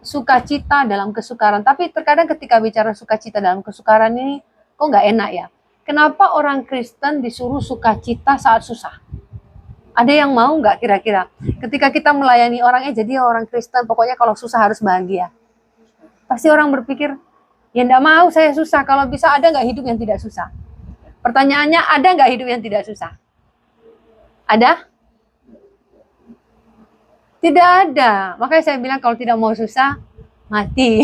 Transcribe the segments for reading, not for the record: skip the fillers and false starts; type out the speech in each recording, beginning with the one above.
sukacita dalam kesukaran. Tapi terkadang ketika bicara sukacita dalam kesukaran ini, kok nggak enak ya? Kenapa orang Kristen disuruh sukacita saat susah? Ada yang mau nggak kira-kira? Ketika kita melayani orangnya jadi orang Kristen, pokoknya kalau susah harus bahagia. Pasti orang berpikir, ya nggak mau saya susah. Kalau bisa ada nggak hidup yang tidak susah? Pertanyaannya, ada nggak hidup yang tidak susah? Ada? Tidak ada. Makanya saya bilang kalau tidak mau susah, mati.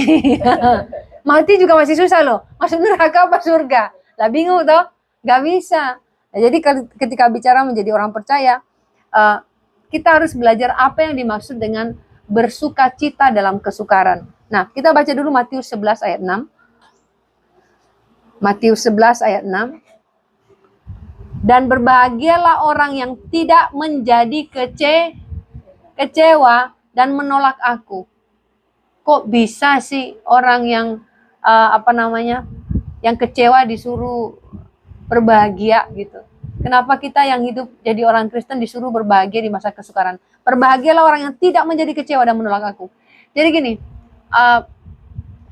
Mati juga masih susah loh. Masuk neraka apa surga? Lah bingung toh? Nggak bisa. Nah, jadi ketika bicara menjadi orang percaya, kita harus belajar apa yang dimaksud dengan bersukacita dalam kesukaran. Nah, kita baca dulu Matius 11 ayat 6. Matius 11 ayat 6. Dan berbahagialah orang yang tidak menjadi kecewa dan menolak aku. Kok bisa sih orang yang yang kecewa disuruh berbahagia gitu? Kenapa kita yang hidup jadi orang Kristen disuruh berbahagia di masa kesukaran? Berbahagialah orang yang tidak menjadi kecewa dan menolak aku. Jadi gini,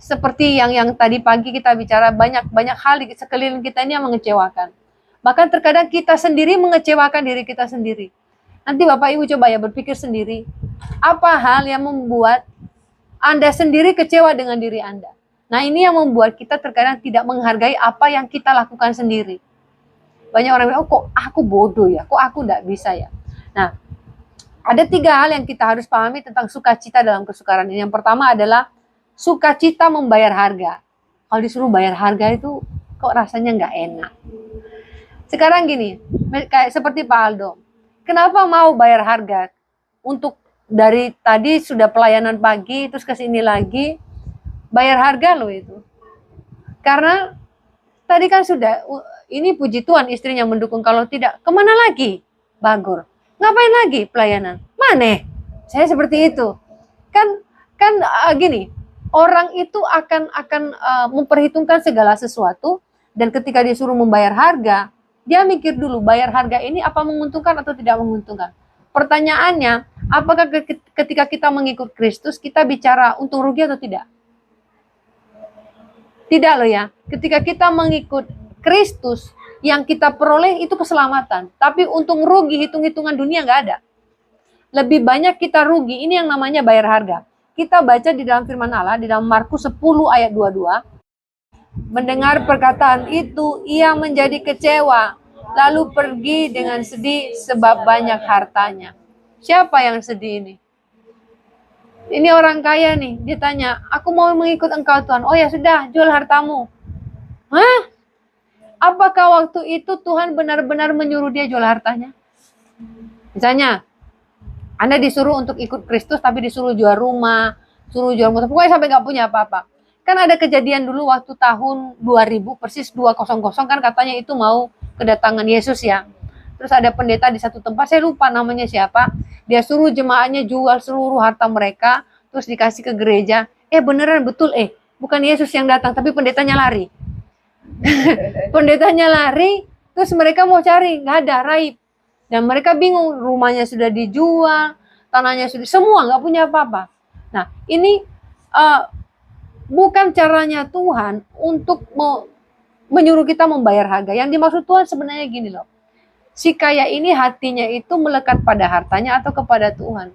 seperti yang tadi pagi kita bicara, banyak hal di sekeliling kita ini yang mengecewakan. Bahkan terkadang kita sendiri mengecewakan diri kita sendiri. Nanti Bapak Ibu coba ya berpikir sendiri, apa hal yang membuat Anda sendiri kecewa dengan diri Anda? Nah, ini yang membuat kita terkadang tidak menghargai apa yang kita lakukan sendiri. Banyak orang bilang, oh kok aku bodoh ya, kok aku nggak bisa ya. Nah, ada 3 hal yang kita harus pahami tentang sukacita dalam kesukaran ini. Yang pertama adalah sukacita membayar harga. Kalau disuruh bayar harga itu kok rasanya nggak enak. Sekarang gini, kayak seperti Pak Aldo, kenapa mau bayar harga? Untuk dari tadi sudah pelayanan pagi, terus ke sini lagi, bayar harga loh itu. Karena tadi kan sudah, ini puji Tuhan istrinya mendukung, kalau tidak, kemana lagi? Bagor. Ngapain lagi pelayanan? Mana? Saya seperti itu. Kan gini, orang itu akan memperhitungkan segala sesuatu, dan ketika disuruh membayar harga, dia mikir dulu, bayar harga ini apa menguntungkan atau tidak menguntungkan. Pertanyaannya, apakah ketika kita mengikut Kristus, kita bicara untung rugi atau tidak? Tidak loh ya. Ketika kita mengikut Kristus, yang kita peroleh itu keselamatan. Tapi untung rugi, hitung-hitungan dunia nggak ada. Lebih banyak kita rugi, ini yang namanya bayar harga. Kita baca di dalam firman Allah, di dalam Markus 10 ayat 22. Mendengar perkataan itu, ia menjadi kecewa, lalu pergi dengan sedih sebab banyak hartanya. Siapa yang sedih ini? Ini orang kaya nih, dia tanya, aku mau mengikut engkau Tuhan. Oh ya sudah, jual hartamu. Hah? Apakah waktu itu Tuhan benar-benar menyuruh dia jual hartanya? Misalnya, Anda disuruh untuk ikut Kristus, tapi disuruh jual rumah, suruh jual motor, pokoknya sampai nggak punya apa-apa. Kan ada kejadian dulu waktu tahun 2000, persis 200 kan katanya itu mau kedatangan Yesus ya. Terus ada pendeta di satu tempat, saya lupa namanya siapa, dia suruh jemaahnya jual seluruh harta mereka, terus dikasih ke gereja. Beneran betul, bukan Yesus yang datang, tapi pendetanya lari. Pendetanya lari, terus mereka mau cari, nggak ada, raib. Dan mereka bingung, rumahnya sudah dijual, tanahnya sudah, semua nggak punya apa-apa. Nah, ini bukan caranya Tuhan untuk menyuruh kita membayar harga. Yang dimaksud Tuhan sebenarnya gini loh. Si kaya ini hatinya itu melekat pada hartanya atau kepada Tuhan.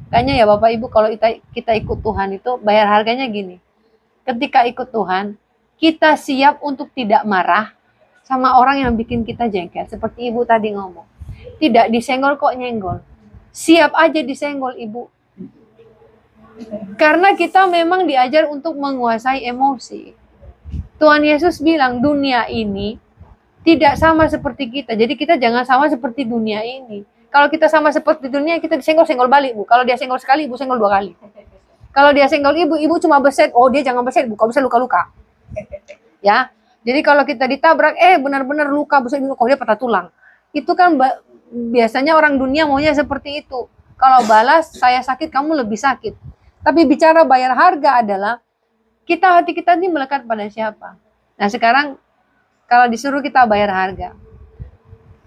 Kayaknya ya Bapak Ibu, kalau kita ikut Tuhan itu bayar harganya gini. Ketika ikut Tuhan, kita siap untuk tidak marah sama orang yang bikin kita jengkel. Seperti Ibu tadi ngomong. Tidak disenggol kok nyenggol. Siap aja disenggol Ibu. Karena kita memang diajar untuk menguasai emosi. Tuhan Yesus bilang dunia ini tidak sama seperti kita. Jadi kita jangan sama seperti dunia ini. Kalau kita sama seperti dunia, kita disenggol-senggol balik, Bu. Kalau dia senggol sekali, Ibu senggol 2 kali. Kalau dia senggol Ibu cuma beset, oh dia jangan beset, Bu. Kalau bisa luka-luka. Ya. Jadi kalau kita ditabrak, benar-benar luka, beset, kalau dia patah tulang. Itu kan biasanya orang dunia maunya seperti itu. Kalau balas, saya sakit, kamu lebih sakit. Tapi bicara bayar harga adalah, hati kita ini melekat pada siapa. Nah sekarang, kalau disuruh kita bayar harga.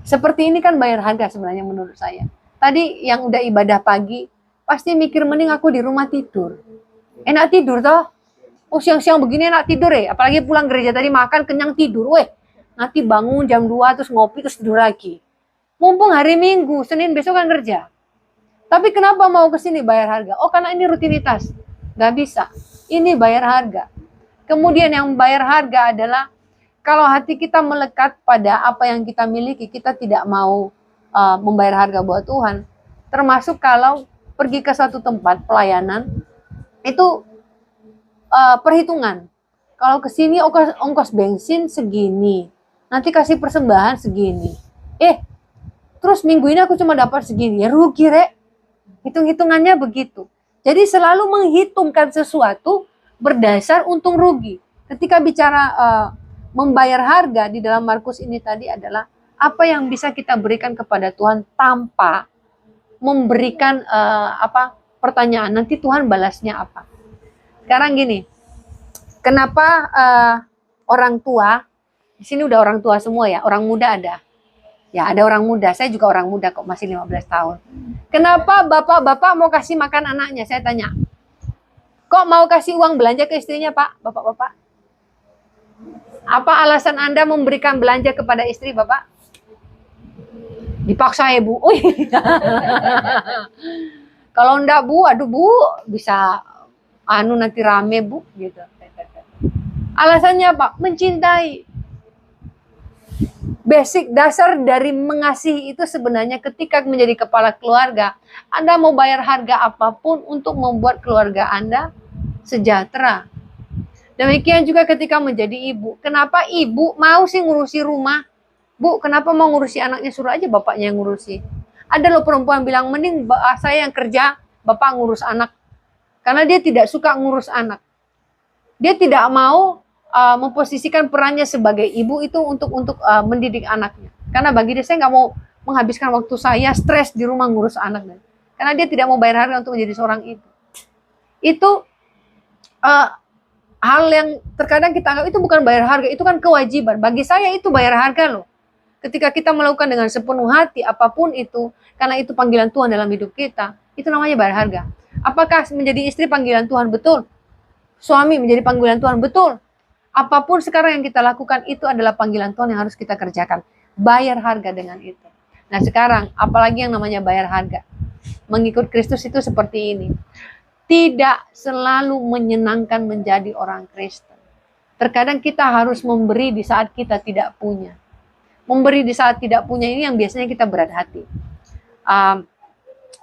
Seperti ini kan bayar harga sebenarnya menurut saya. Tadi yang udah ibadah pagi, pasti mikir mending aku di rumah tidur. Enak tidur toh. Oh siang-siang begini enak tidur ya. Apalagi pulang gereja tadi makan kenyang tidur. Weh, nanti bangun jam 2 terus ngopi terus tidur lagi. Mumpung hari Minggu, Senin besok kan kerja. Tapi kenapa mau ke sini bayar harga? Oh karena ini rutinitas. Gak bisa. Ini bayar harga. Kemudian yang bayar harga adalah kalau hati kita melekat pada apa yang kita miliki, kita tidak mau membayar harga buat Tuhan. Termasuk kalau pergi ke suatu tempat pelayanan, itu perhitungan. Kalau ke sini ongkos bensin segini, nanti kasih persembahan segini. Terus minggu ini aku cuma dapat segini, ya rugi rek. Hitung-hitungannya begitu. Jadi selalu menghitungkan sesuatu berdasar untung rugi. Ketika bicara membayar harga di dalam Markus ini tadi adalah apa yang bisa kita berikan kepada Tuhan tanpa memberikan pertanyaan nanti Tuhan balasnya apa. Sekarang gini, kenapa orang tua, di sini udah orang tua semua ya, orang muda ada. Ya ada orang muda, saya juga orang muda kok, masih 15 tahun. Kenapa bapak-bapak mau kasih makan anaknya? Saya tanya. Kok mau kasih uang belanja ke istrinya Pak, bapak-bapak? Apa alasan Anda memberikan belanja kepada istri Bapak? Dipaksa ya Bu. Kalau enggak Bu, aduh Bu, bisa nanti rame Bu gitu. Alasannya Pak, mencintai. Basic dasar dari mengasihi itu sebenarnya ketika menjadi kepala keluarga, Anda mau bayar harga apapun untuk membuat keluarga Anda sejahtera. Demikian juga ketika menjadi ibu. Kenapa ibu mau sih ngurusi rumah? Bu, kenapa mau ngurusi anaknya? Suruh aja bapaknya yang ngurusi. Ada loh perempuan bilang, mending saya yang kerja, bapak ngurus anak. Karena dia tidak suka ngurus anak. Dia tidak mau memposisikan perannya sebagai ibu itu untuk mendidik anaknya. Karena bagi dia, saya nggak mau menghabiskan waktu saya stres di rumah ngurus anak. Karena dia tidak mau bayar harga untuk menjadi seorang ibu. Itu hal yang terkadang kita anggap itu bukan bayar harga, itu kan kewajiban. Bagi saya itu bayar harga loh. Ketika kita melakukan dengan sepenuh hati apapun itu, karena itu panggilan Tuhan dalam hidup kita, itu namanya bayar harga. Apakah menjadi istri panggilan Tuhan? Betul. Suami menjadi panggilan Tuhan? Betul. Apapun sekarang yang kita lakukan itu adalah panggilan Tuhan yang harus kita kerjakan. Bayar harga dengan itu. Nah sekarang, apalagi yang namanya bayar harga. Mengikut Kristus itu seperti ini. Tidak selalu menyenangkan menjadi orang Kristen. Terkadang kita harus memberi di saat kita tidak punya. Memberi di saat tidak punya ini yang biasanya kita berat hati.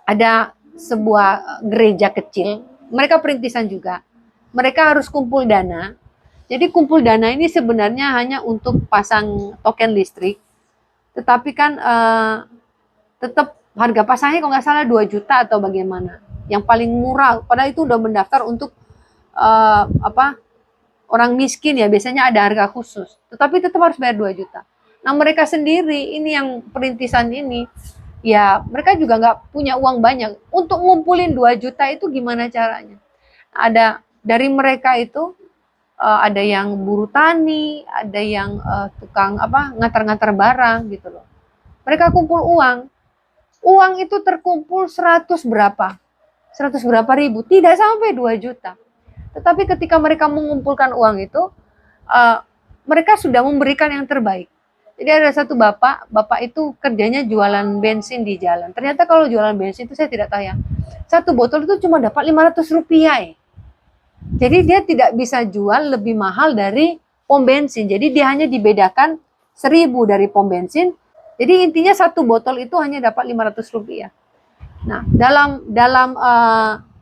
Ada sebuah gereja kecil, mereka perintisan juga. Mereka harus kumpul dana. Jadi kumpul dana ini sebenarnya hanya untuk pasang token listrik. Tetapi kan tetap harga pasangnya kalau nggak salah 2 juta atau bagaimana. Yang paling murah, padahal itu udah mendaftar untuk orang miskin ya, biasanya ada harga khusus. Tetapi tetap harus bayar 2 juta. Nah mereka sendiri, ini yang perintisan ini, ya mereka juga nggak punya uang banyak. Untuk ngumpulin 2 juta itu gimana caranya? Ada dari mereka itu, ada yang buruh tani, ada yang tukang ngantar-ngantar barang gitu loh. Mereka kumpul uang. Uang itu terkumpul 100 berapa? 100 berapa ribu? Tidak sampai 2 juta. Tetapi ketika mereka mengumpulkan uang itu, mereka sudah memberikan yang terbaik. Jadi ada satu bapak itu kerjanya jualan bensin di jalan. Ternyata kalau jualan bensin itu saya tidak tahu ya. Satu botol itu cuma dapat 500 rupiah. Jadi dia tidak bisa jual lebih mahal dari pom bensin. Jadi dia hanya dibedakan 1.000 dari pom bensin. Jadi intinya satu botol itu hanya dapat 500 rupiah. Nah, dalam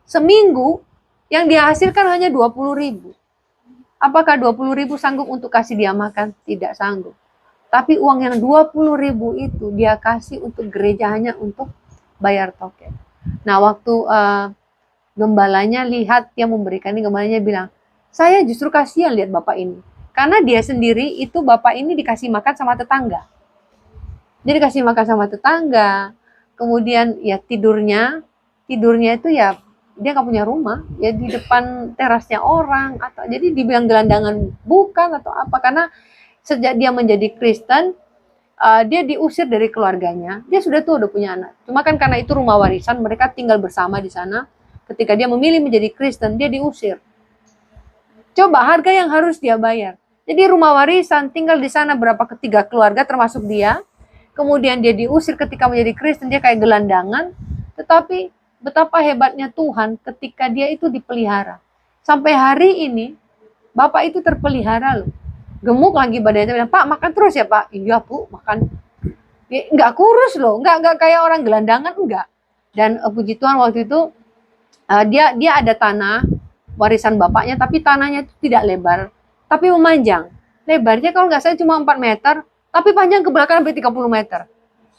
seminggu yang dia hasilkan hanya 20.000. Apakah 20.000 sanggup untuk kasih dia makan? Tidak sanggup. Tapi uang yang 20.000 itu dia kasih untuk gereja hanya untuk bayar token. Nah, waktu gembalanya lihat dia memberikan ini, gembalanya bilang, saya justru kasihan lihat bapak ini. Karena dia sendiri itu bapak ini dikasih makan sama tetangga. Dia dikasih makan sama tetangga, kemudian ya tidurnya itu ya dia nggak punya rumah, ya di depan terasnya orang, atau jadi dibilang gelandangan bukan atau apa, karena sejak dia menjadi Kristen, dia diusir dari keluarganya, dia sudah punya anak. Cuma kan karena itu rumah warisan, mereka tinggal bersama di sana. ketika dia memilih menjadi Kristen, dia diusir. Coba harga yang harus dia bayar. Jadi rumah warisan, tinggal di sana berapa ketiga keluarga termasuk dia. Kemudian dia diusir ketika menjadi Kristen, dia kayak gelandangan. Tetapi betapa hebatnya Tuhan ketika dia itu dipelihara. Sampai hari ini, Bapak itu terpelihara loh. Gemuk lagi badannya, bilang, Pak makan terus ya Pak. Iya Bu, makan. Nggak kurus loh, nggak kayak orang gelandangan, enggak. Dan puji Tuhan waktu itu, dia ada tanah, warisan bapaknya, tapi tanahnya itu tidak lebar, tapi memanjang. Lebarnya kalau nggak salah cuma 4 meter, tapi panjang ke belakang sampai 30 meter.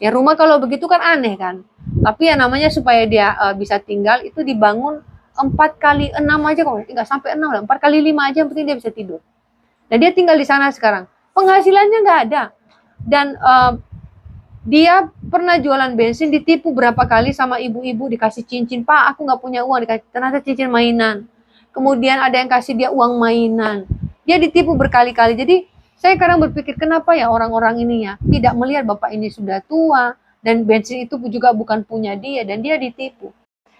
Ya rumah kalau begitu kan aneh kan. Tapi ya namanya supaya dia bisa tinggal, itu dibangun 4 kali 6 aja kok. Nggak sampai 6 lah, 4 kali 5 aja yang penting dia bisa tidur. Dan dia tinggal di sana sekarang. Penghasilannya nggak ada. Dan dia pernah jualan bensin, ditipu berapa kali sama ibu-ibu, dikasih cincin. Pak, aku nggak punya uang, dikasih ternyata cincin mainan. Kemudian ada yang kasih dia uang mainan. Dia ditipu berkali-kali. Jadi saya kadang berpikir kenapa ya orang-orang ini ya tidak melihat bapak ini sudah tua dan bensin itu juga bukan punya dia dan dia ditipu.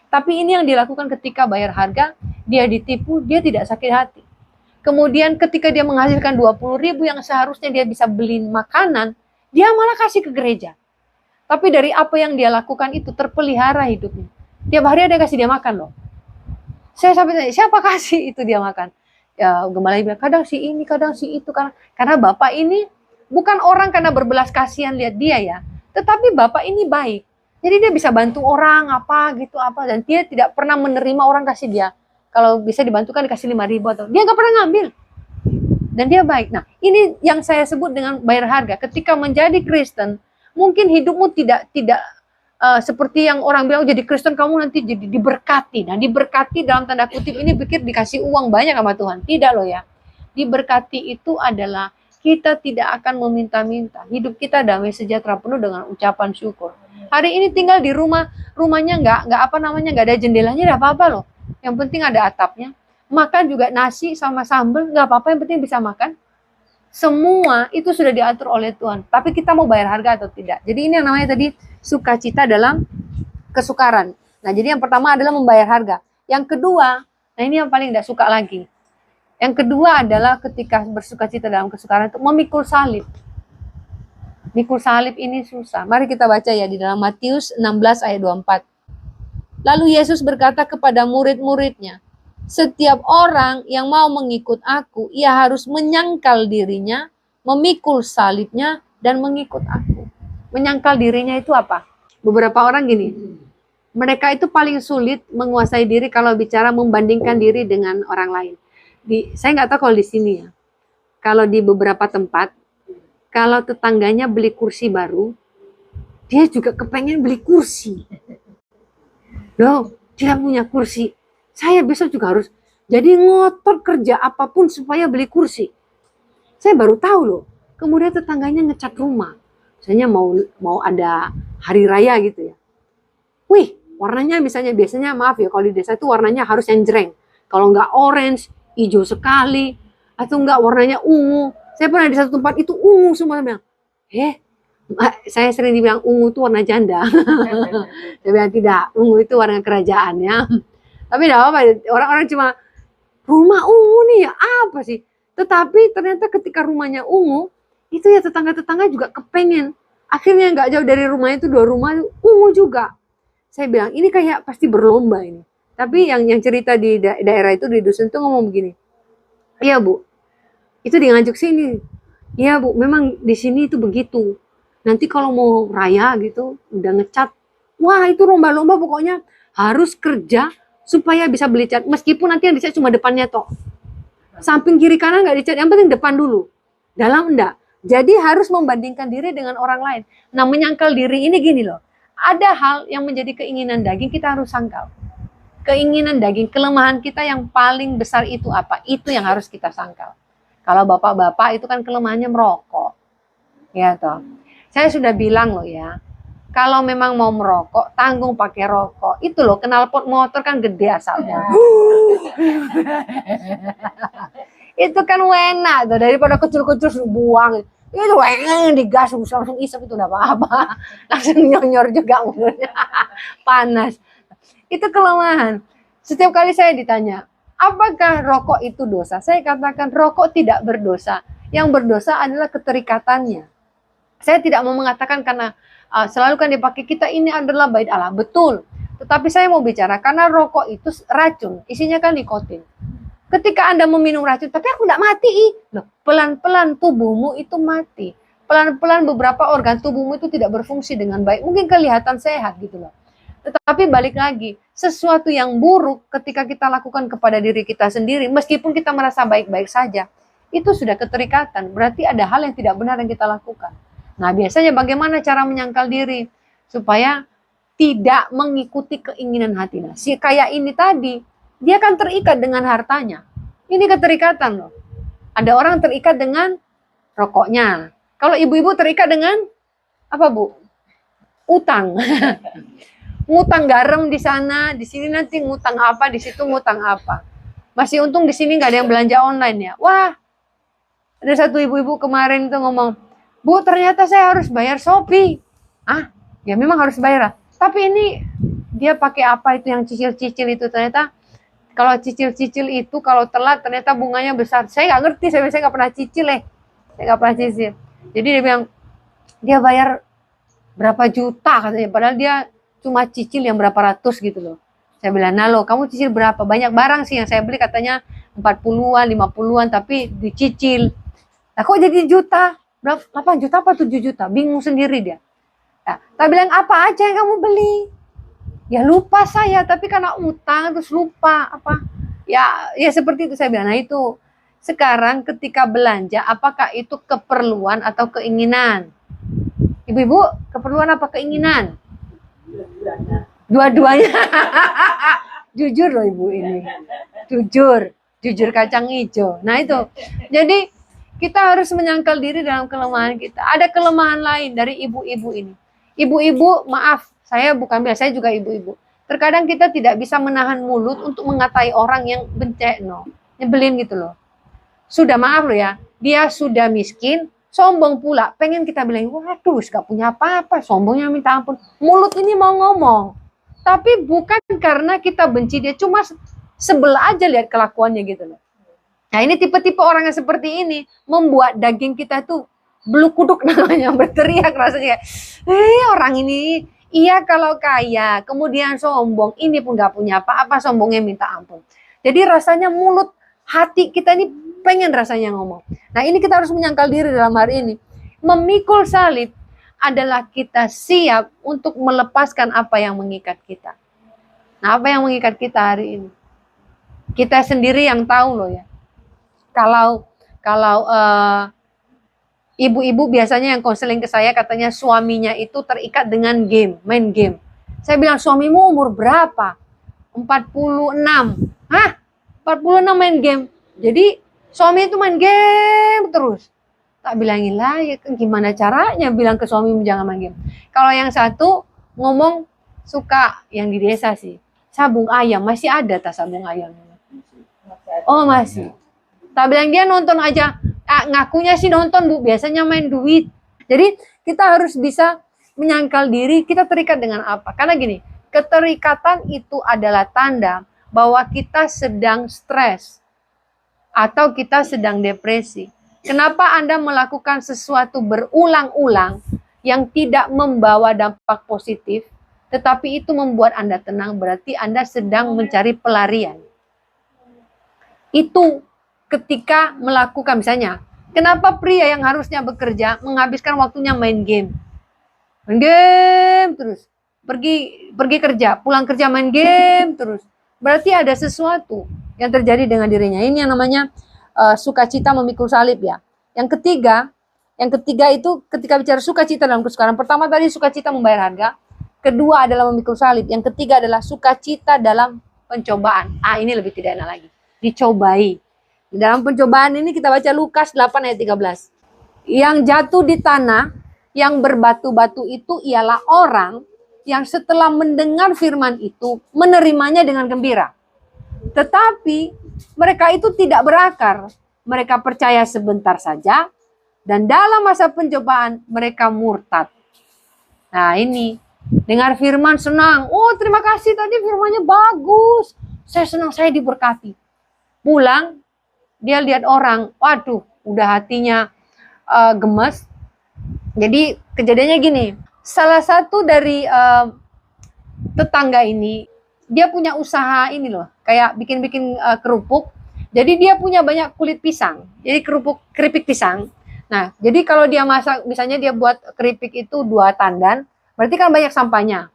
Tapi ini yang dilakukan ketika bayar harga, dia ditipu, dia tidak sakit hati. Kemudian ketika dia menghasilkan 20.000 yang seharusnya dia bisa beli makanan, dia malah kasih ke gereja. Tapi dari apa yang dia lakukan itu terpelihara hidupnya. Tiap hari ada yang kasih dia makan loh. Saya sampai tanya, siapa kasih itu dia makan? Ya, gembala bilang, kadang si ini, kadang si itu. Karena bapak ini bukan orang karena berbelas kasihan lihat dia ya. Tetapi bapak ini baik. Jadi dia bisa bantu orang, apa gitu, apa. Dan dia tidak pernah menerima orang kasih dia. Kalau bisa dibantukan dikasih 5.000 atau. Dia nggak pernah ngambil. Dan dia baik. Nah, ini yang saya sebut dengan bayar harga. Ketika menjadi Kristen, mungkin hidupmu tidak seperti yang orang bilang jadi Kristen kamu nanti jadi diberkati. Nah diberkati dalam tanda kutip ini pikir dikasih uang banyak sama Tuhan. Tidak loh ya. Diberkati itu adalah kita tidak akan meminta-minta. Hidup kita damai sejahtera penuh dengan ucapan syukur. Hari ini tinggal di rumahnya nggak ada jendelanya, nggak apa-apa loh. Yang penting ada atapnya. Makan juga nasi sama sambal, nggak apa-apa, yang penting bisa makan. Semua itu sudah diatur oleh Tuhan. Tapi kita mau bayar harga atau tidak. Jadi ini yang namanya tadi sukacita dalam kesukaran. Nah jadi yang pertama adalah membayar harga. Yang kedua, nah ini yang paling tidak suka lagi. Yang kedua adalah ketika bersukacita dalam kesukaran itu memikul salib. Mikul salib ini susah. Mari kita baca ya di dalam Matius 16 ayat 24. Lalu Yesus berkata kepada murid-muridnya, setiap orang yang mau mengikut aku, ia harus menyangkal dirinya, memikul salibnya, dan mengikut aku. Menyangkal dirinya itu apa? Beberapa orang gini, mereka itu paling sulit menguasai diri kalau bicara membandingkan diri dengan orang lain. Saya nggak tahu kalau di sini ya. Kalau di beberapa tempat, kalau tetangganya beli kursi baru, dia juga kepengen beli kursi. Loh, dia punya kursi. Saya besok juga harus jadi ngotot kerja apapun supaya beli kursi. Saya baru tahu loh. Kemudian tetangganya ngecat rumah. Misalnya mau ada hari raya gitu ya. Wih, warnanya misalnya biasanya maaf ya kalau di desa itu warnanya harus yang jreng. Kalau nggak orange, hijau sekali, atau nggak warnanya ungu. Saya pernah di satu tempat itu ungu semua. Saya sering dibilang ungu itu warna janda. Saya bilang tidak, ungu itu warna kerajaan ya. Tapi tidak apa-apa, orang-orang cuma rumah ungu nih ya apa sih? Tetapi ternyata ketika rumahnya ungu, itu ya tetangga-tetangga juga kepengen. Akhirnya nggak jauh dari rumahnya itu 2 rumah ungu juga. Saya bilang ini kayak pasti berlomba ini. Tapi yang cerita di daerah itu di dusun itu ngomong begini. Iya Bu, itu di Nganjuk sini. Iya Bu, memang di sini itu begitu. Nanti kalau mau raya gitu, udah ngecat. Wah itu lomba-lomba pokoknya harus kerja supaya bisa beli cat. Meskipun nanti yang dicat cuma depannya toh. Samping kiri kanan nggak dicat, yang penting depan dulu. Dalam enggak. Jadi harus membandingkan diri dengan orang lain. Nah menyangkal diri ini gini loh. Ada hal yang menjadi keinginan daging kita harus sangkal. Keinginan daging, kelemahan kita yang paling besar itu apa? Itu yang harus kita sangkal. Kalau bapak-bapak itu kan kelemahannya merokok. Ya toh. Saya sudah bilang loh ya, kalau memang mau merokok, tanggung pakai rokok. Itu loh, knalpot motor kan gede asalnya. Itu kan enak tuh, daripada kecil-kecil buang. Itu enak digas, langsung isep itu enggak apa-apa. Langsung nyor juga mulutnya. Panas. Itu kelemahan. Setiap kali saya ditanya, apakah rokok itu dosa? Saya katakan rokok tidak berdosa. Yang berdosa adalah keterikatannya. Saya tidak mau mengatakan karena selalu kan dipakai kita ini adalah bait Allah. Betul. Tetapi saya mau bicara karena rokok itu racun. Isinya kan nikotin. Ketika Anda meminum racun, tapi aku tidak mati. Loh, pelan-pelan tubuhmu itu mati. Pelan-pelan beberapa organ tubuhmu itu tidak berfungsi dengan baik. Mungkin kelihatan sehat gitu loh. Tetapi balik lagi, sesuatu yang buruk ketika kita lakukan kepada diri kita sendiri, meskipun kita merasa baik-baik saja, itu sudah keterikatan. Berarti ada hal yang tidak benar yang kita lakukan. Nah, biasanya bagaimana cara menyangkal diri? Supaya tidak mengikuti keinginan hati. Nah, si kaya ini tadi, dia kan terikat dengan hartanya. Ini keterikatan loh. Ada orang terikat dengan rokoknya. Kalau ibu-ibu terikat dengan, apa Bu? Utang. Ngutang garam di sana, di sini nanti ngutang apa, di situ ngutang apa. Masih untung di sini nggak ada yang belanja online ya. Wah, ada satu ibu-ibu kemarin tuh ngomong, Bu, ternyata saya harus bayar Shopee. Ah, ya memang harus bayar. Tapi ini dia pakai apa itu yang cicil-cicil itu, ternyata kalau cicil-cicil itu kalau telat ternyata bunganya besar. Saya nggak ngerti, saya nggak pernah cicil Saya nggak pernah cicil. Jadi dia bilang dia bayar berapa juta katanya, padahal dia cuma cicil yang berapa ratus gitu loh. Saya bilang, nah lo, kamu cicil berapa? Banyak barang sih yang saya beli katanya 40-an, 50-an, tapi dicicil. Nah kok jadi juta? Berapa? 8 juta apa 7 juta? Bingung sendiri dia. Nah, saya bilang, apa aja yang kamu beli? Ya lupa saya, tapi karena utang terus lupa. Apa? Ya seperti itu saya bilang. Nah itu, sekarang ketika belanja, apakah itu keperluan atau keinginan? Ibu-ibu, keperluan apa keinginan? Dua-duanya. Jujur loh ibu ini. Jujur kacang hijau. Nah itu. Jadi kita harus menyangkal diri dalam kelemahan kita. Ada kelemahan lain dari ibu-ibu ini. Ibu-ibu, maaf, saya bukan biasa, saya juga ibu-ibu. Terkadang kita tidak bisa menahan mulut untuk mengatai orang yang bencekno, nyebelin gitu loh. Sudah maaf loh ya, dia sudah miskin, sombong pula, pengen kita bilang, waduh, gak punya apa-apa, sombongnya minta ampun. Mulut ini mau ngomong, tapi bukan karena kita benci dia, cuma sebel aja lihat kelakuannya gitu loh. Nah ini tipe-tipe orang yang seperti ini, membuat daging kita tuh beluk kuduk namanya, berteriak rasanya. Orang ini, iya kalau kaya, kemudian sombong, ini pun gak punya apa-apa, sombongnya minta ampun. Jadi rasanya mulut, hati kita ini pengen rasanya ngomong. Nah ini kita harus menyangkal diri dalam hari ini. Memikul salib adalah kita siap untuk melepaskan apa yang mengikat kita. Nah apa yang mengikat kita hari ini? Kita sendiri yang tahu loh ya. Kalau ibu-ibu biasanya yang konseling ke saya katanya suaminya itu terikat dengan game, main game. Saya bilang, suamimu umur berapa? 46. Hah? 46 main game? Jadi suami itu main game terus. Tak bilangin lah, ya gimana caranya bilang ke suamimu jangan main game. Kalau yang satu ngomong suka yang di desa sih, sabung ayam, masih ada tak sabung ayamnya? Oh masih. Tak bilang dia nonton aja, ngakunya sih nonton Bu, biasanya main duit. Jadi kita harus bisa menyangkal diri, kita terikat dengan apa? Karena gini, keterikatan itu adalah tanda bahwa kita sedang stres atau kita sedang depresi. Kenapa Anda melakukan sesuatu berulang-ulang yang tidak membawa dampak positif, tetapi itu membuat Anda tenang, berarti Anda sedang mencari pelarian. Itu ketika melakukan, misalnya, kenapa pria yang harusnya bekerja menghabiskan waktunya main game? Main game terus. Pergi kerja, pulang kerja main game terus. Berarti ada sesuatu yang terjadi dengan dirinya. Ini yang namanya sukacita memikul salib ya. Yang ketiga itu ketika bicara sukacita dalam kesukaran. Pertama tadi sukacita membayar harga. Kedua adalah memikul salib. Yang ketiga adalah sukacita dalam pencobaan. Ini lebih tidak enak lagi. Dicobai. Dalam pencobaan ini kita baca Lukas 8 ayat 13. Yang jatuh di tanah, yang berbatu-batu itu ialah orang yang setelah mendengar firman itu menerimanya dengan gembira. Tetapi mereka itu tidak berakar. Mereka percaya sebentar saja dan dalam masa pencobaan mereka murtad. Nah ini, dengar firman senang. Oh terima kasih tadi firmannya bagus. saya senang, saya diberkati. Pulang, dia lihat orang, waduh, udah hatinya gemes. Jadi kejadiannya gini, salah satu dari tetangga ini, dia punya usaha ini loh, kayak bikin-bikin kerupuk. Jadi dia punya banyak kulit pisang, jadi keripik pisang. Nah, jadi kalau dia masak, misalnya dia buat keripik itu 2 tandan, berarti kan banyak sampahnya.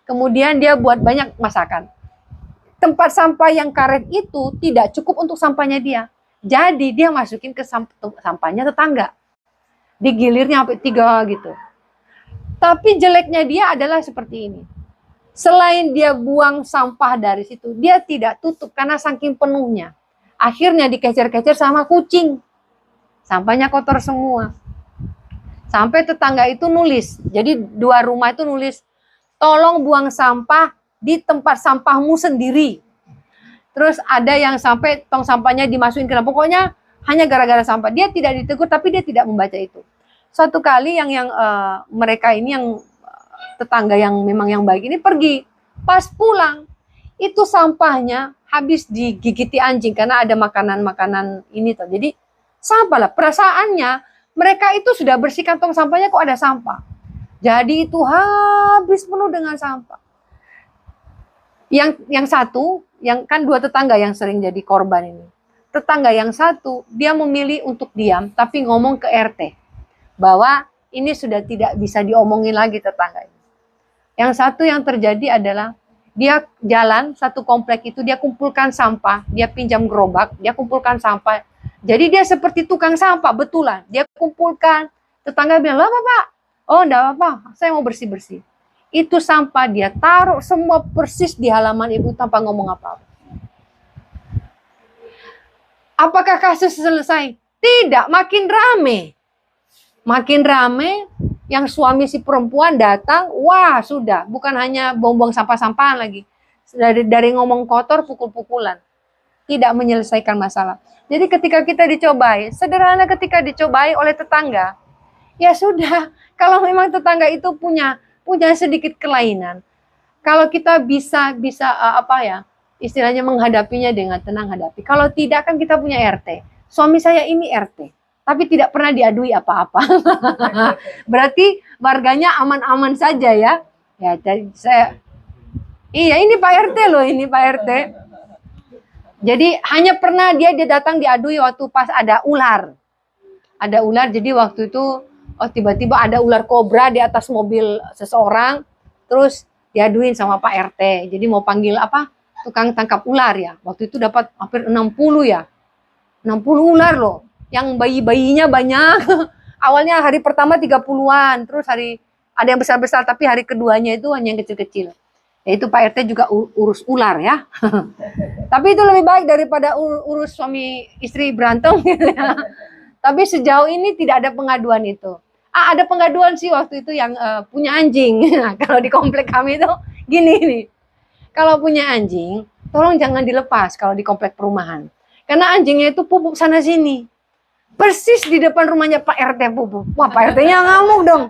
Kemudian dia buat banyak masakan. Tempat sampah yang karet itu tidak cukup untuk sampahnya dia. Jadi dia masukin ke sampahnya tetangga. Digilirnya sampai 3 gitu. Tapi jeleknya dia adalah seperti ini. Selain dia buang sampah dari situ, dia tidak tutup karena saking penuhnya. Akhirnya dikecer-kecer sama kucing. Sampahnya kotor semua. Sampai tetangga itu nulis. Jadi 2 rumah itu nulis, tolong buang sampah di tempat sampahmu sendiri. Terus ada yang sampai tong sampahnya dimasukin ke dalam. Pokoknya hanya gara-gara sampah. Dia tidak ditegur, tapi dia tidak membaca itu. Suatu kali yang mereka ini, yang tetangga yang memang yang baik ini pergi. Pas pulang, itu sampahnya habis digigiti anjing karena ada makanan-makanan ini tuh. Jadi sampah lah. Perasaannya mereka itu sudah bersihkan tong sampahnya, kok ada sampah. Jadi itu habis penuh dengan sampah. Yang satu, yang kan 2 tetangga yang sering jadi korban ini. Tetangga yang satu, dia memilih untuk diam, tapi ngomong ke RT bahwa ini sudah tidak bisa diomongin lagi tetangga ini. Yang satu yang terjadi adalah dia jalan satu komplek itu, dia kumpulkan sampah, dia pinjam gerobak, dia kumpulkan sampah. Jadi dia seperti tukang sampah, betulan. Dia kumpulkan, tetangga bilang, "Lah Pak, oh enggak apa-apa, saya mau bersih-bersih." Itu sampah dia taruh semua persis di halaman ibu tanpa ngomong apa-apa. Apakah kasus selesai? Tidak, makin rame. Makin rame, yang suami si perempuan datang, wah sudah, bukan hanya buang-buang sampah-sampahan lagi. Dari ngomong kotor, pukul-pukulan. Tidak menyelesaikan masalah. Jadi ketika kita dicobai, sederhana ketika dicobai oleh tetangga, ya sudah, kalau memang tetangga itu punya sedikit kelainan. Kalau kita bisa istilahnya menghadapinya dengan tenang, hadapi. Kalau tidak, kan kita punya RT. Suami saya ini RT, tapi tidak pernah diadui apa-apa. Berarti warganya aman-aman saja ya. Ya, ini Pak RT loh, ini Pak RT. Jadi hanya pernah dia datang diadui waktu pas ada ular. Ada ular, jadi waktu itu tiba-tiba ada ular kobra di atas mobil seseorang, terus diaduin sama Pak RT. Jadi mau panggil tukang tangkap ular ya. Waktu itu dapat hampir 60 ya. 60 ular loh. Yang bayi-bayinya banyak. Awalnya hari pertama 30-an, terus ada yang besar-besar, tapi hari keduanya itu hanya yang kecil-kecil. Yaitu Pak RT juga urus ular ya. Tapi itu lebih baik daripada urus suami istri berantem gitu ya. Tapi sejauh ini tidak ada pengaduan itu. Ada pengaduan sih waktu itu yang punya anjing. Kalau di komplek kami itu gini nih. Kalau punya anjing, tolong jangan dilepas kalau di komplek perumahan. Karena anjingnya itu pupuk sana sini. Persis di depan rumahnya Pak RT pupuk. Wah, Pak RT-nya ngamuk dong.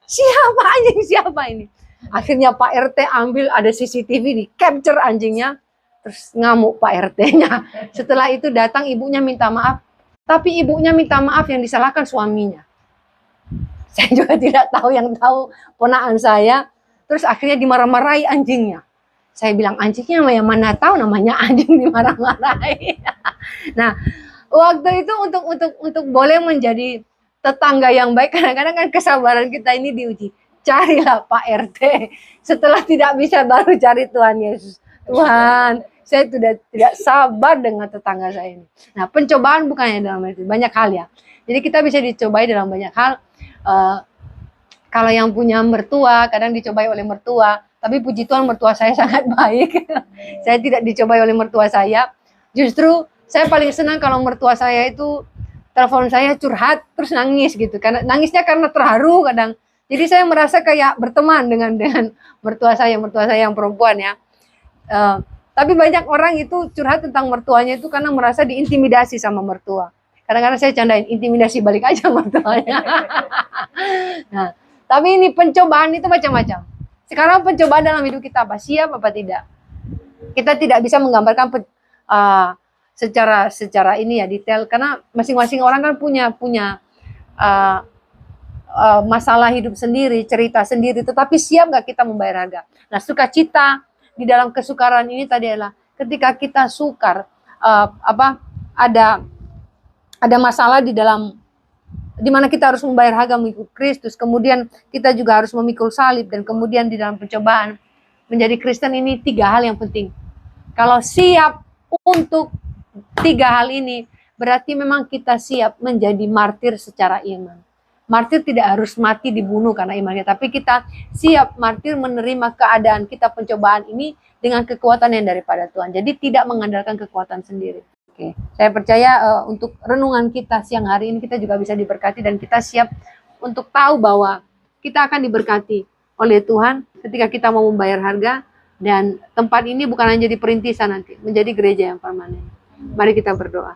Siapa anjing, siapa ini? Akhirnya Pak RT ambil, ada CCTV di capture anjingnya. Terus ngamuk Pak RT-nya. Setelah itu datang ibunya minta maaf. Tapi ibunya minta maaf yang disalahkan suaminya. Saya juga tidak tahu, yang tahu ponakan saya. Terus akhirnya dimarah-marahi anjingnya. Saya bilang, anjingnya yang mana tahu namanya anjing dimarah-marahi. Nah, waktu itu untuk boleh menjadi tetangga yang baik, kadang-kadang kan kesabaran kita ini diuji. Carilah Pak RT. Setelah tidak bisa, baru cari Tuhan Yesus. Tuhan, saya sudah tidak sabar dengan tetangga saya ini. Nah, pencobaan bukannya dalam itu, banyak hal ya. Jadi kita bisa dicobai dalam banyak hal. Kalau yang punya mertua, kadang dicobai oleh mertua. Tapi puji Tuhan, mertua saya sangat baik. Saya tidak dicobai oleh mertua saya. Justru saya paling senang kalau mertua saya itu telepon saya curhat, terus nangis gitu. Karena nangisnya karena terharu kadang. Jadi saya merasa kayak berteman dengan mertua saya yang perempuan ya. Tapi banyak orang itu curhat tentang mertuanya itu karena merasa diintimidasi sama mertua. Kadang-kadang saya candain, intimidasi balik aja mertuanya. Nah, tapi ini pencobaan itu macam-macam. Sekarang pencobaan dalam hidup kita apa? Siap apa tidak? Kita tidak bisa menggambarkan secara ini ya detail, karena masing-masing orang kan punya uh, masalah hidup sendiri, cerita sendiri, tetapi siap nggak kita membayar harga? Nah, sukacita di dalam kesukaran ini tadi adalah ketika kita sukar, ada masalah di dalam di mana kita harus membayar harga mengikut Kristus, kemudian kita juga harus memikul salib, dan kemudian di dalam pencobaan menjadi Kristen ini 3 hal yang penting. Kalau siap untuk 3 hal ini, berarti memang kita siap menjadi martir secara iman. Martir tidak harus mati dibunuh karena imannya, tapi kita siap martir menerima keadaan kita pencobaan ini dengan kekuatan yang daripada Tuhan. Jadi tidak mengandalkan kekuatan sendiri. Oke, saya percaya untuk renungan kita siang hari ini kita juga bisa diberkati, dan kita siap untuk tahu bahwa kita akan diberkati oleh Tuhan ketika kita mau membayar harga, dan tempat ini bukan hanya jadi perintisan nanti, menjadi gereja yang permanen. Mari kita berdoa.